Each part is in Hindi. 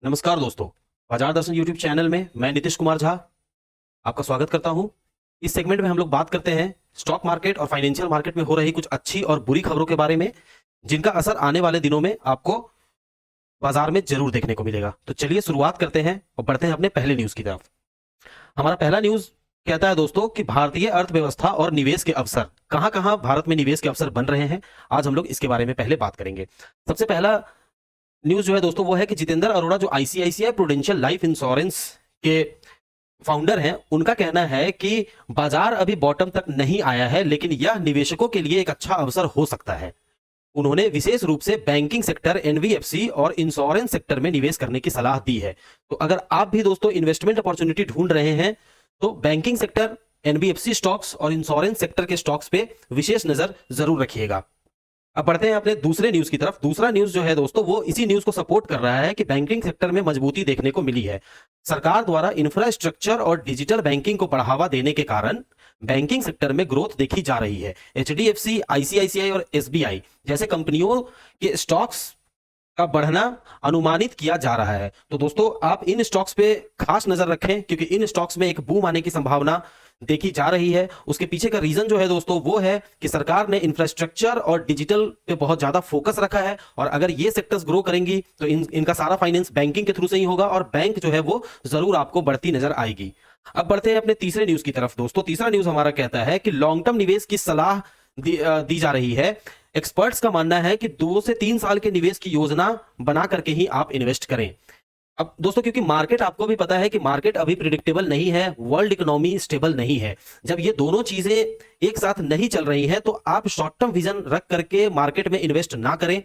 नमस्कार दोस्तों। बाजार दर्शन यूट्यूब चैनल में मैं नीतीश कुमार झा आपका स्वागत करता हूं। इस सेगमेंट में हम लोग बात करते हैं स्टॉक मार्केट और फाइनेंशियल मार्केट में हो रही कुछ अच्छी और बुरी खबरों के बारे में, जिनका असर आने वाले दिनों में आपको बाजार में जरूर देखने को मिलेगा। तो चलिए शुरुआत करते हैं और बढ़ते हैं अपने पहले न्यूज की तरफ। हमारा पहला न्यूज कहता है दोस्तों कि भारतीय अर्थव्यवस्था और निवेश के अवसर, कहां कहां भारत में निवेश के अवसर बन रहे हैं, आज हम लोग इसके बारे में पहले बात करेंगे। सबसे पहला न्यूज जो है दोस्तों वो है कि जितेंद्र अरोड़ा जो आईसीआईसीआई प्रूडेंशियल लाइफ इंश्योरेंस के फाउंडर हैं, उनका कहना है कि बाजार अभी बॉटम तक नहीं आया है, लेकिन यह निवेशकों के लिए एक अच्छा अवसर हो सकता है। उन्होंने विशेष रूप से बैंकिंग सेक्टर, एनबीएफसी और इंश्योरेंस सेक्टर में निवेश करने की सलाह दी है। तो अगर आप भी दोस्तों इन्वेस्टमेंट अपॉर्चुनिटी ढूंढ रहे हैं तो बैंकिंग सेक्टर, एनबीएफसी स्टॉक्स और इंश्योरेंस सेक्टर के स्टॉक्स पे विशेष नजर जरूर रखिएगा। अब बढ़ते हैं अपने दूसरे न्यूज की तरफ। दूसरा न्यूज जो है दोस्तों वो इसी न्यूज को सपोर्ट कर रहा है कि बैंकिंग सेक्टर में मजबूती देखने को मिली है। सरकार द्वारा इंफ्रास्ट्रक्चर और डिजिटल बैंकिंग को बढ़ावा देने के कारण बैंकिंग सेक्टर में ग्रोथ देखी जा रही है। एचडीएफसी, आईसीआईसीआई और एसबीआई जैसे कंपनियों के स्टॉक्स का बढ़ना अनुमानित किया जा रहा है। तो दोस्तों आप इन स्टॉक्स पे खास नजर रखें, क्योंकि इन स्टॉक्स में एक बूम आने की संभावना देखी जा रही है। उसके पीछे का रीजन जो है दोस्तों वो है कि सरकार ने इंफ्रास्ट्रक्चर और डिजिटल पे बहुत ज्यादा फोकस रखा है, और अगर ये सेक्टर्स ग्रो करेंगी तो इनका सारा फाइनेंस बैंकिंग के थ्रू से ही होगा और बैंक जो है वो जरूर आपको बढ़ती नजर आएगी। अब बढ़ते हैं अपने तीसरे न्यूज की तरफ दोस्तों। तीसरा न्यूज हमारा कहता है कि लॉन्ग टर्म निवेश की सलाह दी जा रही है। एक्सपर्ट्स का मानना है कि 2 से 3 साल के निवेश की योजना बना करके ही आप इन्वेस्ट करें। अब दोस्तों क्योंकि मार्केट, आपको भी पता है कि मार्केट अभी प्रिडिक्टेबल नहीं है, वर्ल्ड इकोनॉमी स्टेबल नहीं है। जब ये दोनों चीजें एक साथ नहीं चल रही हैं तो आप शॉर्ट टर्म विजन रख करके मार्केट में इन्वेस्ट ना करें।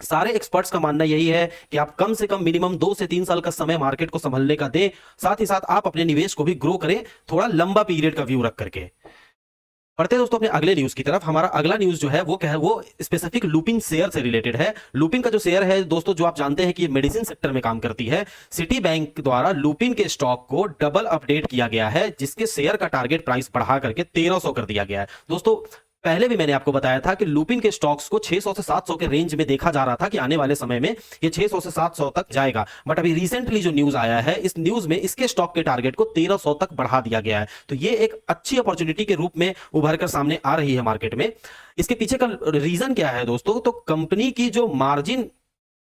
सारे एक्सपर्ट्स का मानना यही है कि आप कम से कम मिनिमम 2 से 3 साल का समय मार्केट को संभलने का दें, साथ ही साथ आप अपने निवेश को भी ग्रो करें, थोड़ा लंबा पीरियड का व्यू रख करके। बढ़ते हैं दोस्तों अपने अगले न्यूज की तरफ। हमारा अगला न्यूज जो है वो स्पेसिफिक लुपिन शेयर से रिलेटेड है। लुपिन का जो शेयर है दोस्तों, जो आप जानते हैं कि ये मेडिसिन सेक्टर में काम करती है, सिटी बैंक द्वारा लुपिन के स्टॉक को डबल अपडेट किया गया है, जिसके शेयर का टारगेट प्राइस बढ़ा करके 1300 कर दिया गया है। दोस्तों पहले भी मैंने आपको बताया था कि लुपिन के स्टॉक्स को 600 से 700 के रेंज में देखा जा रहा था कि आने वाले समय में ये 600 से 700 तक जाएगा, बट अभी रिसेंटली जो न्यूज आया है, इस न्यूज में इसके स्टॉक के टारगेट को 1300 तक बढ़ा दिया गया है। तो ये एक अच्छी अपॉर्चुनिटी के रूप में उभर कर सामने आ रही है मार्केट में। इसके पीछे का रीजन क्या है दोस्तों? तो कंपनी की जो मार्जिन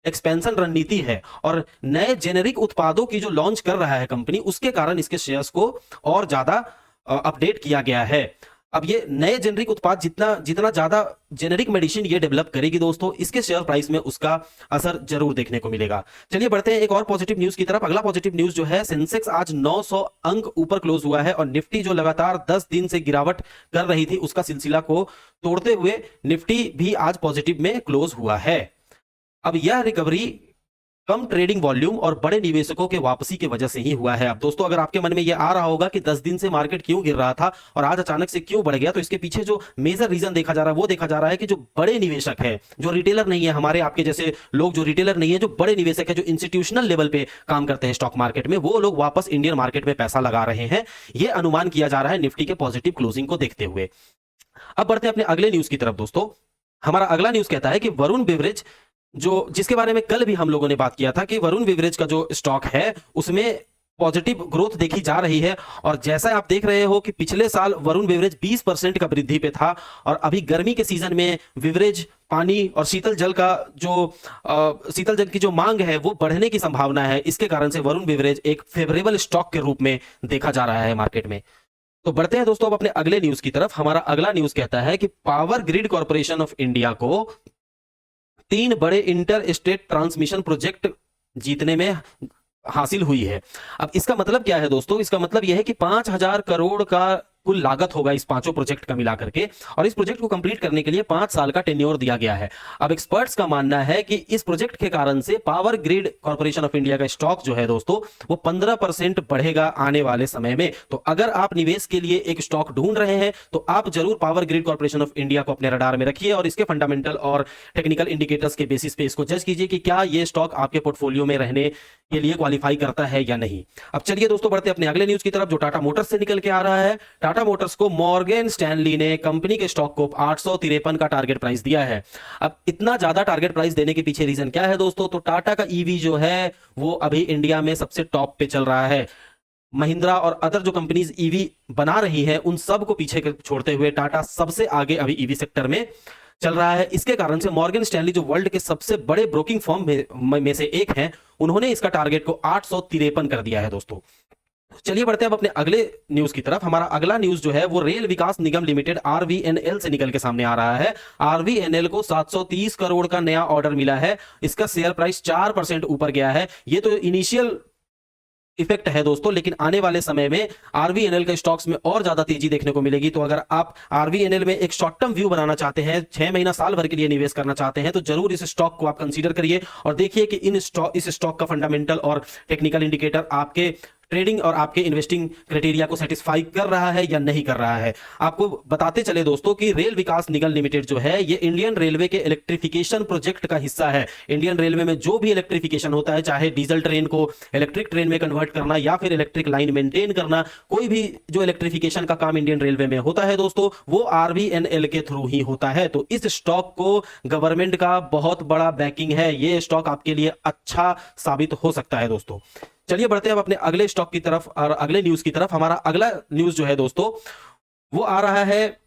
एक्सपेंशन रणनीति है और नए जेनेरिक उत्पादों की जो लॉन्च कर रहा है कंपनी, उसके कारण इसके शेयर्स को और ज्यादा अपडेट किया गया है। अब ये नए जेनेरिक उत्पाद जितना जितना ज्यादा जेनेरिक मेडिसिन ये डेवलप करेगी दोस्तों, इसके शेयर प्राइस में उसका असर जरूर देखने को मिलेगा। चलिए बढ़ते हैं एक और पॉजिटिव न्यूज की तरफ। अगला पॉजिटिव न्यूज जो है, सेंसेक्स आज 900 अंक ऊपर क्लोज हुआ है, और निफ्टी जो लगातार 10 दिन से गिरावट कर रही थी उसका सिलसिला को तोड़ते हुए निफ्टी भी आज पॉजिटिव में क्लोज हुआ है। अब यह रिकवरी कम ट्रेडिंग वॉल्यूम और बड़े निवेशकों के वापसी की वजह से ही हुआ है। अब दोस्तों अगर आपके मन में यह आ रहा होगा कि 10 दिन से मार्केट क्यों गिर रहा था और आज अचानक से क्यों बढ़ गया, तो इसके पीछे जो मेजर रीजन देखा जा रहा है वो देखा जा रहा है कि जो बड़े निवेशक है, जो रिटेलर नहीं है, हमारे आपके जैसे लोग जो रिटेलर नहीं है, जो बड़े निवेशक है, जो इंस्टीट्यूशनल लेवल पे काम करते हैं स्टॉक मार्केट में, वो लोग वापस इंडियन मार्केट में पैसा लगा रहे हैं। ये अनुमान किया जा रहा है निफ्टी के पॉजिटिव क्लोजिंग को देखते हुए। अब बढ़ते हैं अपने अगले न्यूज की तरफ दोस्तों। हमारा अगला न्यूज कहता है कि वरुण बेवरेज, जो जिसके बारे में कल भी हम लोगों ने बात किया था कि वरुण बेवरेज का जो स्टॉक है उसमें पॉजिटिव ग्रोथ देखी जा रही है। और जैसा आप देख रहे हो कि पिछले साल वरुण बेवरेज 20% का वृद्धि पे था, और अभी गर्मी के सीजन में बेवरेज, पानी और शीतल जल का जो शीतल जल की जो मांग है वो बढ़ने की संभावना है। इसके कारण से वरुण बेवरेज एक फेवरेबल स्टॉक के रूप में देखा जा रहा है मार्केट में। तो बढ़ते हैं दोस्तों अब अपने अगले न्यूज की तरफ। हमारा अगला न्यूज कहता है कि power grid corporation of India को 3 बड़े इंटर स्टेट ट्रांसमिशन प्रोजेक्ट जीतने में हासिल हुई है। अब इसका मतलब क्या है दोस्तों? इसका मतलब यह है कि 5000 करोड़ का कुल लागत होगा इस पांचों प्रोजेक्ट का मिला करके, और इस प्रोजेक्ट को कंप्लीट करने के लिए 5 साल का टेन्योर दिया गया है। अब एक्सपर्ट्स का मानना है कि इस प्रोजेक्ट के कारण से power grid corporation of India का स्टॉक जो है दोस्तों वो 15% बढ़ेगा आने वाले समय में। तो अगर आप निवेश के लिए एक स्टॉक ढूंढ रहे हैं तो आप जरूर power grid corporation of India को अपने रडार में रखिए और इसके फंडामेंटल और टेक्निकल इंडिकेटर्स के बेसिस पे इसको जज कीजिए कि क्या ये स्टॉक आपके पोर्टफोलियो में रहने के लिए क्वालिफाई करता है या नहीं। अब चलिए दोस्तों बढ़ते अपने अगले न्यूज की तरफ, जो टाटा मोटर्स से निकल के आ रहा है। टाटा मोटर्स को मॉर्गन स्टैनली ने कंपनी के स्टॉक को 853 का टारगेट प्राइस दिया है। अब इतना ज्यादा टारगेट प्राइस देने के पीछे रीजन क्या है दोस्तों? तो टाटा का ईवी जो है वो अभी इंडिया में सबसे टॉप पे चल रहा है। महिंद्रा और अदर जो कंपनीज ईवी बना रही हैं उन सब को पीछे छोड़ते हुए टाटा सबसे आगे अभी ईवी सेक्टर में चल रहा है। इसके कारण से मॉर्गन स्टैनली जो वर्ल्ड के सबसे बड़े ब्रोकिंग फर्म में से एक हैं, उन्होंने इसका टारगेट को 853 कर दिया है दोस्तों। चलिए बढ़ते हैं अब अपने अगले न्यूज की तरफ। हमारा अगला न्यूज जो है वो रेल विकास निगम लिमिटेड आरवीएनएल से निकल के सामने आ रहा है। आरवीएनएल को 730 करोड़ का नया ऑर्डर मिला है। इसका शेयर प्राइस 4% ऊपर गया है। ये तो इनिशियल इफेक्ट है दोस्तों, लेकिन आने वाले समय में आरवीएनएल के स्टॉक्स में और ज्यादा तेजी देखने को मिलेगी। तो अगर आप आरवीएनएल में एक शॉर्ट टर्म व्यू बनाना चाहते हैं, 6 महीना साल भर के लिए निवेश करना चाहते हैं, तो जरूर इस स्टॉक को आप कंसीडर करिए और देखिए कि इस स्टॉक का फंडामेंटल और टेक्निकल इंडिकेटर आपके ट्रेडिंग और आपके इन्वेस्टिंग क्राइटेरिया को सेटिस्फाई कर रहा है या नहीं कर रहा है। आपको बताते चले दोस्तों कि रेल विकास निगम लिमिटेड जो है ये इंडियन रेलवे के इलेक्ट्रिफिकेशन प्रोजेक्ट का हिस्सा है। इंडियन रेलवे में जो भी इलेक्ट्रिफिकेशन होता है, चाहे डीजल ट्रेन को इलेक्ट्रिक ट्रेन में कन्वर्ट करना या फिर इलेक्ट्रिक लाइन मेंटेन करना, कोई भी जो इलेक्ट्रिफिकेशन का काम इंडियन रेलवे में होता है दोस्तों, वो आरवीएनएल के थ्रू ही होता है। तो इस स्टॉक को गवर्नमेंट का बहुत बड़ा बैकिंग है। ये स्टॉक आपके लिए अच्छा साबित हो सकता है दोस्तों। चलिए बढ़ते हैं अब अपने अगले स्टॉक की तरफ और अगले न्यूज की तरफ। हमारा अगला न्यूज जो है दोस्तों वो आ रहा है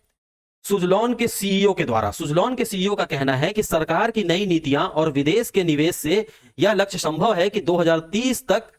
सुजलॉन के सीईओ के द्वारा। सुजलॉन के सीईओ का कहना है कि सरकार की नई नीतियां और विदेश के निवेश से यह लक्ष्य संभव है कि 2030 तक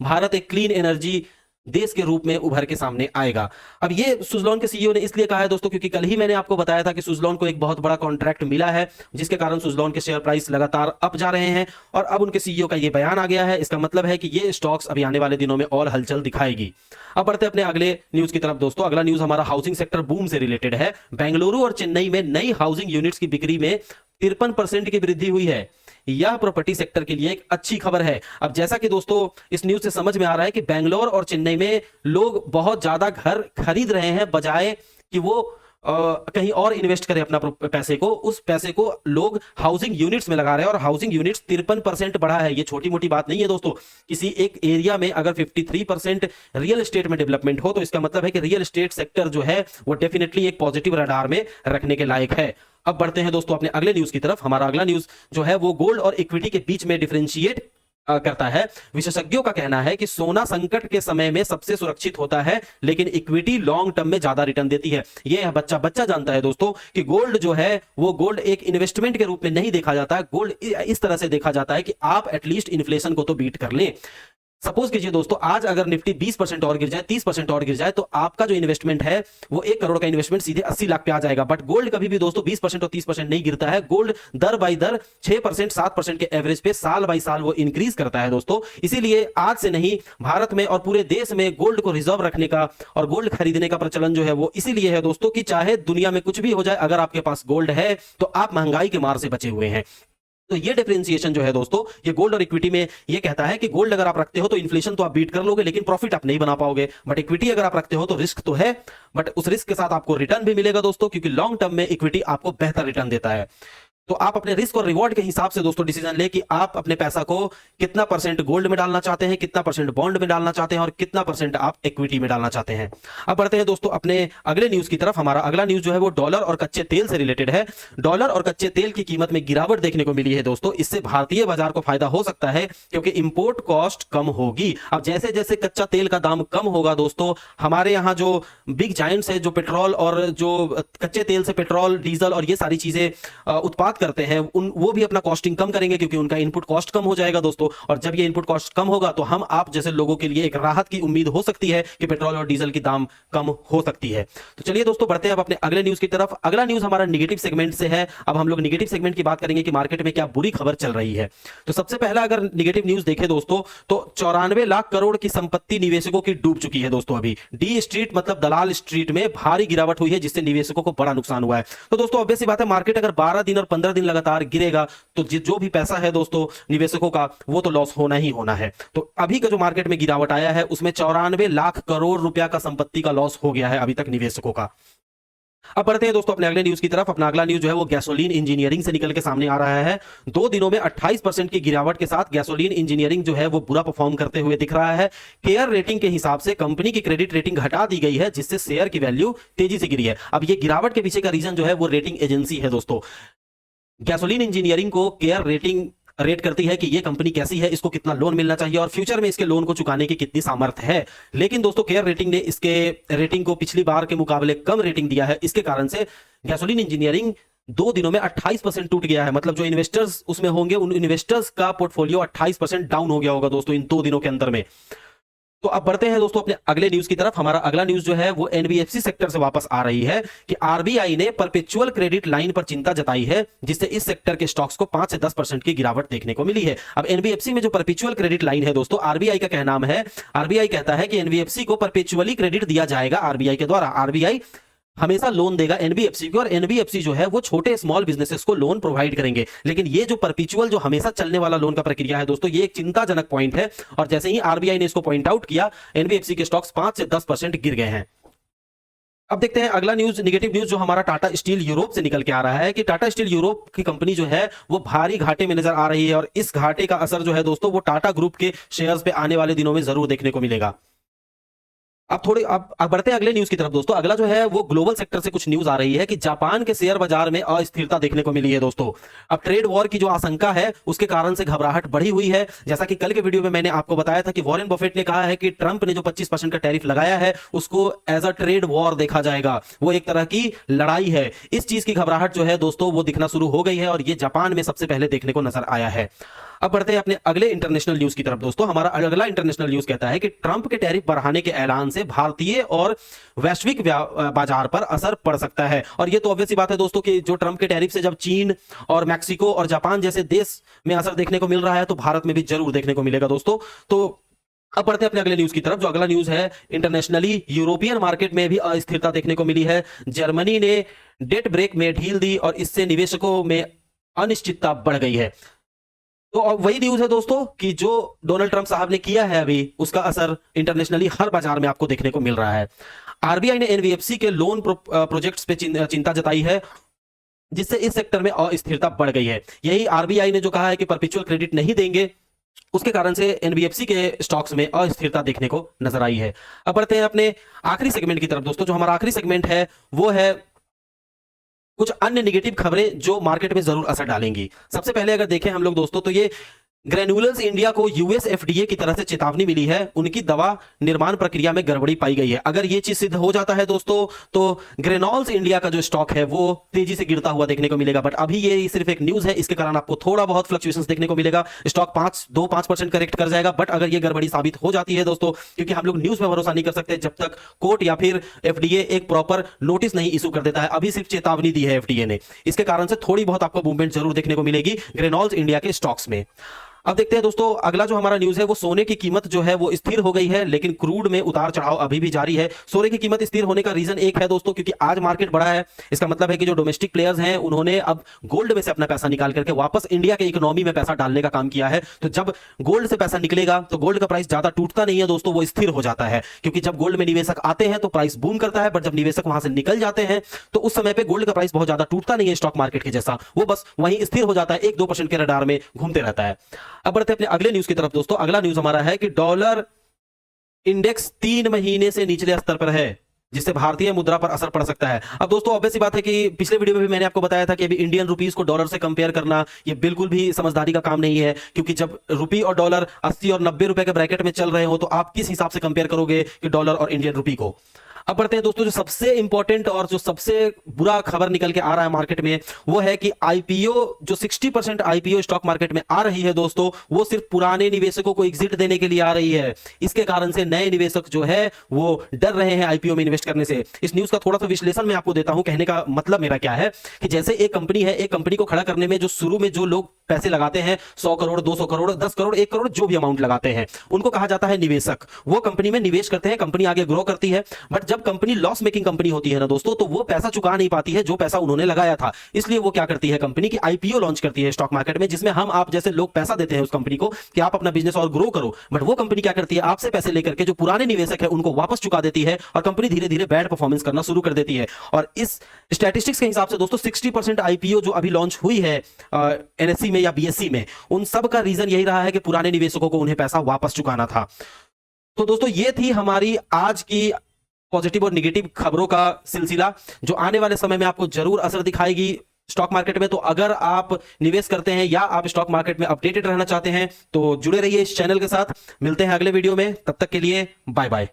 भारत एक क्लीन एनर्जी देश के रूप में उभर के सामने आएगा। अब ये सुजलॉन के सीईओ ने इसलिए कहा है दोस्तों क्योंकि कल ही मैंने आपको बताया था कि सुजलॉन को एक बहुत बड़ा कॉन्ट्रैक्ट मिला है, जिसके कारण सुजलॉन के शेयर प्राइस लगातार अप जा रहे हैं और अब उनके सीईओ का ये बयान आ गया है। इसका मतलब है कि ये स्टॉक्स अभी आने वाले दिनों में और हलचल दिखाएगी। अब बढ़ते अपने अगले न्यूज की तरफ दोस्तों। अगला न्यूज हमारा हाउसिंग सेक्टर बूम से रिलेटेड है। बेंगलुरु और चेन्नई में नई हाउसिंग यूनिट्स की बिक्री में 53% की वृद्धि हुई है। यह प्रॉपर्टी सेक्टर के लिए एक अच्छी खबर है। अब जैसा कि दोस्तों इस न्यूज से समझ में आ रहा है कि बेंगलोर और चेन्नई में लोग बहुत ज्यादा घर खरीद रहे हैं, बजाय कि वो कहीं और इन्वेस्ट करें अपना पैसे को, उस पैसे को लोग हाउसिंग यूनिट्स में लगा रहे हैं और हाउसिंग यूनिट्स 53% बढ़ा है। ये छोटी मोटी बात नहीं है दोस्तों। किसी एक एरिया में अगर 53% रियल एस्टेट में डेवलपमेंट हो तो इसका मतलब है कि रियल एस्टेट सेक्टर जो है वो डेफिनेटली एक पॉजिटिव रडार में रखने के लायक है। अब बढ़ते हैं दोस्तों अपने अगले न्यूज की तरफ। हमारा अगला न्यूज जो है वो गोल्ड और इक्विटी के बीच में डिफरेंशिएट करता है। विशेषज्ञों का कहना है कि सोना संकट के समय में सबसे सुरक्षित होता है, लेकिन इक्विटी लॉन्ग टर्म में ज्यादा रिटर्न देती है। यह बच्चा जानता है दोस्तों कि गोल्ड जो है वो गोल्ड एक इन्वेस्टमेंट के रूप में नहीं देखा जाता है। गोल्ड इस तरह से देखा जाता है कि आप एटलीस्ट इन्फ्लेशन को तो बीट कर लें। सपोज कीजिए दोस्तों आज अगर निफ्टी 20% और गिर जाए, 30% और गिर जाए, तो आपका जो इन्वेस्टमेंट है वो 1 करोड़ का इन्वेस्टमेंट सीधे 80 लाख पे आ जाएगा। बट गोल्ड कभी भी दोस्तों 20% और 30% नहीं गिरता है। गोल्ड दर बाई दर 6% 7% के एवरेज पे साल बाई साल वो इंक्रीज करता है दोस्तों। इसीलिए आज से नहीं, भारत में और पूरे देश में गोल्ड को रिजर्व रखने का और गोल्ड खरीदने का प्रचलन जो है वो इसीलिए है दोस्तों कि चाहे दुनिया में कुछ भी हो जाए, अगर आपके पास गोल्ड है तो आप महंगाई के मार से बचे हुए हैं। तो ये डिफरेंशिएशन जो है दोस्तों, ये गोल्ड और इक्विटी में ये कहता है कि गोल्ड अगर आप रखते हो तो इन्फ्लेशन तो आप बीट कर लोगे, लेकिन प्रॉफिट आप नहीं बना पाओगे। बट इक्विटी अगर आप रखते हो तो रिस्क तो है, बट उस रिस्क के साथ आपको रिटर्न भी मिलेगा दोस्तों, क्योंकि लॉन्ग टर्म में इक्विटी आपको बेहतर रिटर्न देता है। तो आप अपने रिस्क और रिवॉर्ड के हिसाब से दोस्तों डिसीजन ले कि आप अपने पैसा को कितना % गोल्ड में डालना चाहते हैं, कितना % बॉन्ड में डालना चाहते हैं और कितना % आप इक्विटी में डालना चाहते हैं। अब बढ़ते हैं दोस्तों अपने अगले न्यूज की तरफ। हमारा अगला न्यूज जो है वो डॉलर और कच्चे तेल से रिलेटेड है। डॉलर और कच्चे तेल की कीमत में गिरावट देखने को मिली है दोस्तों। इससे भारतीय बाजार को फायदा हो सकता है क्योंकि इंपोर्ट कॉस्ट कम होगी। अब जैसे जैसे कच्चा तेल का दाम कम होगा दोस्तों, हमारे यहाँ जो बिग जायंट्स है जो पेट्रोल और जो कच्चे तेल से पेट्रोल, डीजल और ये सारी चीजें उत्पाद करते हैं, वो भी अपना कॉस्टिंग कम करेंगे क्योंकि उनका इनपुट कॉस्ट कम हो जाएगा दोस्तों। और जब ये इनपुट कॉस्ट कम होगा तो हम आप जैसे लोगों के लिए एक राहत की उम्मीद हो सकती है कि पेट्रोल और डीजल की दाम कम हो सकती है। तो चलिए दोस्तों बढ़ते हैं अब अपने अगले न्यूज की तरफ। अगला न्यूज हमारा नेगेटिव सेगमेंट से है। अब हम लोग नेगेटिव सेगमेंट की बात करेंगे कि मार्केट में क्या बुरी खबर चल रही है। तो सबसे पहला अगर नेगेटिव न्यूज देखें दोस्तों तो 94 लाख करोड़ की संपत्ति निवेशकों की डूब चुकी है दोस्तों। अभी डी स्ट्रीट मतलब दलाल स्ट्रीट में भारी गिरावट हुई है, जिससे निवेशकों को बड़ा नुकसान हुआ है। तो दोस्तों ऑब्वियस सी बात है, मार्केट अगर 12 दिन और 15 दिन लगातार गिरेगा तो जो भी पैसा है दोस्तों निवेशकों का वो तो लॉस होना ही होना है। तो अभी का जो मार्केट में गिरावट आया है उसमें 94 लाख करोड़ रुपया का संपत्ति का लॉस हो गया है अभी तक निवेशकों का। अब बढ़ते हैं दोस्तों अपने अगले न्यूज की तरफ। अपना अगला न्यूज जो है वो गैसोलीन इंजीनियरिंग से निकल के सामने आ रहा है। 2 दिनों में 28% की गिरावट के साथ गैसोलीन इंजीनियरिंग जो है वो बुरा परफॉर्म करते हुए दिख रहा है। केयर रेटिंग के हिसाब से कंपनी की क्रेडिट रेटिंग घटा दी गई है, जिससे शेयर की वैल्यू तेजी से गिरी है। अब ये गिरावट के पीछे का रीजन जो है वो रेटिंग एजेंसी है दोस्तों। गैसोलीन इंजीनियरिंग को केयर रेटिंग रेट करती है कि ये कंपनी कैसी है, इसको कितना लोन मिलना चाहिए और फ्यूचर में इसके लोन को चुकाने की कितनी सामर्थ्य है। लेकिन दोस्तों केयर रेटिंग ने इसके रेटिंग को पिछली बार के मुकाबले कम रेटिंग दिया है। इसके कारण से गैसोलीन इंजीनियरिंग 2 दिनों में 28% टूट गया है। मतलब जो इन्वेस्टर्स उसमें होंगे उन इन्वेस्टर्स का पोर्टफोलियो 28% डाउन हो गया होगा दोस्तों इन 2 दिनों के अंदर में। तो अब बढ़ते हैं दोस्तों अपने अगले न्यूज की तरफ। हमारा अगला न्यूज जो है वो एनबीएफसी सेक्टर से वापस आ रही है कि आरबीआई ने परपेचुअल क्रेडिट लाइन पर चिंता जताई है, जिससे इस सेक्टर के स्टॉक्स को 5 से 10% की गिरावट देखने को मिली है। अब एनबीएफसी में जो परपेचुअल क्रेडिट लाइन है दोस्तों, आरबीआई का कहना है, आरबीआई कहता है कि एनबीएफसी को परपेचुअली क्रेडिट दिया जाएगा आरबीआई के द्वारा। आरबीआई हमेशा लोन देगा एनबीएफसी को और एनबीएफसी जो है वो छोटे स्मॉल बिजनेसेस को लोन प्रोवाइड करेंगे। लेकिन ये जो परपेचुअल जो हमेशा चलने वाला लोन का प्रक्रिया है दोस्तों, ये एक चिंताजनक पॉइंट है। और जैसे ही आरबीआई ने इसको पॉइंट आउट किया, एनबीएफसी के स्टॉक्स 5 से 10% गिर गए हैं। अब देखते हैं अगला न्यूज, नेगेटिव न्यूज जो हमारा टाटा स्टील यूरोप से निकल के आ रहा है कि टाटा स्टील यूरोप की कंपनी जो है वो भारी घाटे में नजर आ रही है और इस घाटे का असर जो है दोस्तों वो टाटा ग्रुप के शेयर्स पे आने वाले दिनों में जरूर देखने को मिलेगा। अब बढ़ते हैं अगले न्यूज की तरफ दोस्तों। अगला जो है वो ग्लोबल सेक्टर से कुछ न्यूज आ रही है कि जापान के शेयर बाजार में अस्थिरता देखने को मिली है दोस्तों। अब ट्रेड वॉर की जो आशंका है उसके कारण से घबराहट बढ़ी हुई है। जैसा कि कल के वीडियो में मैंने आपको बताया था कि वॉरेन बफेट ने कहा है कि ट्रंप ने जो 25% का टैरिफ लगाया है उसको एज अ ट्रेड वॉर देखा जाएगा, वो एक तरह की लड़ाई है। इस चीज की घबराहट जो है दोस्तों वो दिखना शुरू हो गई है और ये जापान में सबसे पहले देखने को नजर आया है। अब बढ़ते हैं अपने अगले इंटरनेशनल न्यूज की तरफ दोस्तों। हमारा अगला इंटरनेशनल न्यूज कहता है कि ट्रंप के टैरिफ बढ़ाने के ऐलान से भारतीय और वैश्विक बाजार पर असर पड़ सकता है। और ये तो ऑब्वियस सी बात है दोस्तों कि जो ट्रंप के टैरिफ से जब चीन और मैक्सिको और जापान जैसे देश में असर देखने को मिल रहा है तो भारत में भी जरूर देखने को मिलेगा दोस्तों। तो अब बढ़ते हैं अपने अगले न्यूज की तरफ। जो अगला न्यूज है, इंटरनेशनली यूरोपियन मार्केट में भी अस्थिरता देखने को मिली है। जर्मनी ने डेट ब्रेक में ढील दी और इससे निवेशकों में अनिश्चितता बढ़ गई है। तो अब वही न्यूज है दोस्तों कि जो डोनाल्ड ट्रंप साहब ने किया है अभी उसका असर इंटरनेशनली हर बाजार में आपको देखने को मिल रहा है। आरबीआई ने एनबीएफसी के लोन प्रोजेक्ट्स पे चिंता जताई है, जिससे इस सेक्टर में अस्थिरता बढ़ गई है। यही आरबीआई ने जो कहा है कि परपेचुअल क्रेडिट नहीं देंगे, उसके कारण से एनबीएफसी के स्टॉक्स में अस्थिरता देखने को नजर आई है। अब बढ़ते हैं अपने आखिरी सेगमेंट की तरफ दोस्तों। जो हमारा आखिरी सेगमेंट है वो है कुछ अन्य नेगेटिव खबरें जो मार्केट में जरूर असर डालेंगी। सबसे पहले अगर देखें हम लोग दोस्तों तो ये ग्रेन्युलर्स इंडिया को यूएस एफडीए की तरफ से चेतावनी मिली है, उनकी दवा निर्माण प्रक्रिया में गड़बड़ी पाई गई है। अगर ये चीज सिद्ध हो जाता है दोस्तों तो ग्रेनॉल्स इंडिया का जो स्टॉक है वो तेजी से गिरता हुआ देखने को मिलेगा। बट अभी ये सिर्फ एक न्यूज है, इसके कारण आपको थोड़ा बहुत फ्लक्चुएशंस देखने को मिलेगा। स्टॉक 5% करेक्ट कर जाएगा। बट अगर ये गड़बड़ी साबित हो जाती है दोस्तों, क्योंकि हम लोग न्यूज पर भरोसा नहीं कर सकते जब तक कोर्ट या फिर एफडीए एक प्रॉपर नोटिस नहीं इशू कर देता है। अभी सिर्फ चेतावनी दी है एफडीए ने, इसके कारण से थोड़ी बहुत आपको मूवमेंट जरूर देखने को मिलेगी ग्रेनॉल्स इंडिया के स्टॉक्स में। अब देखते हैं दोस्तों अगला जो हमारा न्यूज है वो सोने की कीमत जो है वो स्थिर हो गई है, लेकिन क्रूड में उतार चढ़ाव अभी भी जारी है। सोने की कीमत स्थिर होने का रीजन एक है दोस्तों, क्योंकि आज मार्केट बढ़ा है। इसका मतलब है कि जो डोमेस्टिक प्लेयर्स हैं उन्होंने अब गोल्ड में से अपना पैसा निकाल करके वापस इंडिया के इकोनॉमी में पैसा डालने का काम किया है। तो जब गोल्ड से पैसा निकलेगा तो गोल्ड का प्राइस ज्यादा टूटता नहीं है दोस्तों, वो स्थिर हो जाता है। क्योंकि जब गोल्ड में निवेशक आते हैं तो प्राइस बूम करता है, बट जब निवेशक वहां से निकल जाते हैं तो उस समय पे गोल्ड का प्राइस बहुत ज्यादा टूटता नहीं है स्टॉक मार्केट के जैसा, वो बस वहीं स्थिर हो जाता है, 1-2% के रडार में घूमते रहता है। अब बढ़ते हैं अपने अगले न्यूज की तरफ दोस्तों। अगला न्यूज हमारा है कि डॉलर इंडेक्स 3 महीने से निचले स्तर पर है, जिससे भारतीय मुद्रा पर असर पड़ सकता है। अब दोस्तों ऑब्वियस सी बात है कि पिछले वीडियो में भी मैंने आपको बताया था कि अभी इंडियन रुपीस को डॉलर से कंपेयर करना ये बिल्कुल भी समझदारी का काम नहीं है, क्योंकि जब रुपी और डॉलर 80 और 90 रुपए के ब्रैकेट में चल रहे हो तो आप किस हिसाब से कंपेयर करोगे कि डॉलर और इंडियन रुपी को। अब बढ़ते हैं दोस्तों, जो सबसे इंपॉर्टेंट और जो सबसे बुरा खबर निकल के आ रहा है मार्केट में वो है कि आईपीओ, जो 60% आईपीओ स्टॉक मार्केट में आ रही है दोस्तों, वो सिर्फ पुराने निवेशकों को एग्जिट देने के लिए आ रही है। इसके कारण से नए निवेशक जो है वो डर रहे हैं आईपीओ में इन्वेस्ट करने से। इस न्यूज का थोड़ा सा विश्लेषण मैं आपको देता हूं। कहने का मतलब मेरा क्या है कि जैसे एक कंपनी है, एक कंपनी को खड़ा करने में जो शुरू में जो लोग पैसे लगाते हैं, 100 करोड़, 200 करोड़, 10 करोड़, 1 करोड़, जो भी अमाउंट लगाते हैं, उनको कहा जाता है निवेशक। वो कंपनी में निवेश करते हैं, कंपनी आगे ग्रो करती है। बट जब कंपनी लॉस मेकिंग कंपनी होती है ना दोस्तों, तो वो पैसा चुका नहीं पाती है जो पैसा उन्होंने लगाया था। इसलिए वो क्या करती है, कंपनी की आईपीओ लॉन्च करती है स्टॉक मार्केट में, जिसमें हम आप जैसे लोग पैसा देते हैं उस कंपनी को कि आप अपना बिजनेस और ग्रो करो। बट वो कंपनी क्या करती है, आपसे पैसे लेकर के जो पुराने निवेशक है उनको वापस चुका देती है और कंपनी धीरे धीरे बैड परफॉर्मेंस करना शुरू कर देती है। और इस स्टैटिस्टिक्स के हिसाब से दोस्तों 60% आईपीओ जो अभी लॉन्च हुई है एनएससी में या बीएससी में, उन सब का रीजन यही रहा है कि पुराने निवेशकों को उन्हें पैसा वापस चुकाना था। तो दोस्तों ये थी हमारी आज की पॉजिटिव और निगेटिव खबरों का सिलसिला, जो आने वाले समय में आपको जरूर असर दिखाएगी स्टॉक मार्केट में। तो अगर आप निवेश करते हैं या आप स्टॉक मार्केट में अपडेटेड रहना चाहते हैं तो जुड़े रहिए इस चैनल के साथ। मिलते हैं अगले वीडियो में, तब तक के लिए बाय बाय।